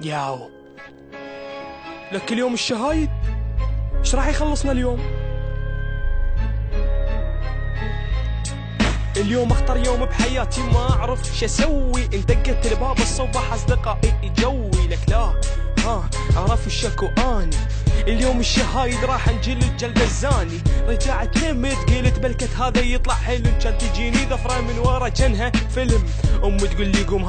ياو لك اليوم الشهايد ايش راح يخلصنا اليوم؟ اليوم اخطر يوم بحياتي ما اعرف شو اسوي. ان دقت الباب الصبح اصدقائي جوي لك لا عرف الشكو اني اليوم الشهايد راح نجلد جلد الزاني. رجعت نمت قلت بلكت هذا يطلع حلم، كان تجيني ذفره من ورا جنها فيلم. تقول لي قوم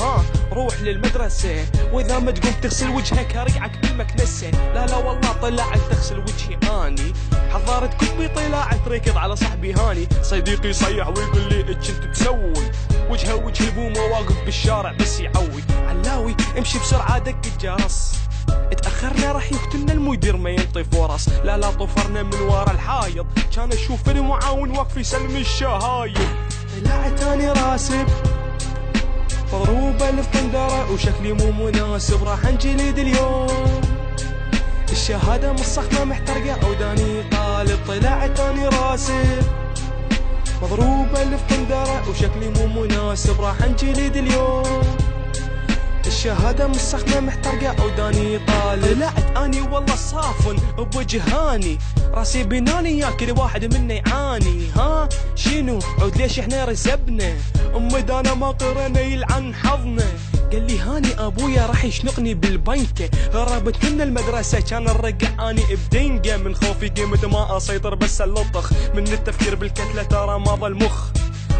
روح للمدرسه، واذا ما تقوم تغسل وجهك ارجعك بالمكنسه. لا والله طلعت تغسل وجهي اني، حضرت كبي طلعت ركض على صاحبي هاني. صديقي يصيح ويقول لي ايش انت تسوي؟ وجهه وجه البومه واقف بالشارع بس يعوي. علاوي امشي بسرعه دق الجرس، اتأخرنا راح يقتلنا المدير ما ينطي فرص. لا طفرنا من ورا الحايض، كان اشوف المعاون واقف يسلم الشهايد. طلعت اني راسب مضروبة الفندرة وشكلي مو مناسب، راح انجلد اليوم. الشهادة مصخمة محترقة وداني طالب. طلعت اني راسب مضروبة الفندرة وشكلي مو مناسب، راح انجلد اليوم. الشهادة مصخمة محترقة وداني طالب. طلعت اني والله صافن بوجهاني، راسي بناني ياكل واحد منا يعاني. شنو عود ليش احنا رسبنا؟ دانا ما قرنا يلعن حظنا. قال لي هاني ابويا راح يشنقني بالبنكة. هربت من المدرسة كان الرقع اني بدنقة، من خوفي قيمة ما اسيطر بس اللطخ، من التفكير بالكتلة ترى ما ظل مخ.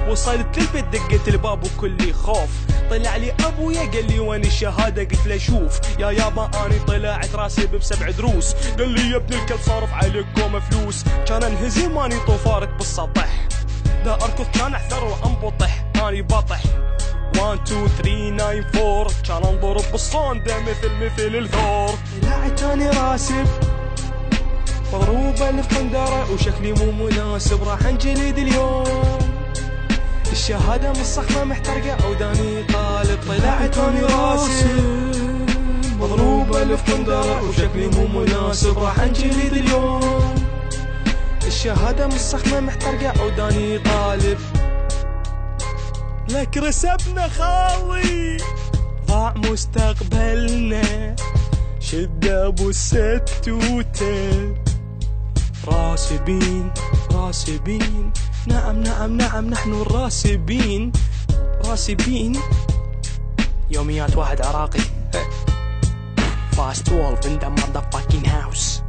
وصلت للبيت دقيت الباب وكلي خوف، طلع لي ابويا قال لي وين الشهاده؟ قلت له شوف يا يابا اني طلعت راسب ب7 دروس. قال لي يا ابن الكل صارف عليك كوم فلوس. كان انهزم اني طوفارك بالسطح، دا اركض كان احذر وانبطح. اني بطح 1 2 3 9 4، كان انضرب بالصندة مثل الثور. طلعت اني راسب مضروبة الفندرة وشكلي مو مناسب، راح انجلد اليوم. الشهادة مصخمة محترقة وداني طالب. طلعت اني راسب مضروبة الفندرة وشكلي مو مناسب، راح انجلد اليوم. الشهادة مصخمة محترقة وداني طالب. لك رسبنا خالي ضاع مستقبلنا، شد ابو الستوته. راسبين نعم نحن الراسبين. يوميات واحد عراقي. Fast 12 in the motherfucking house.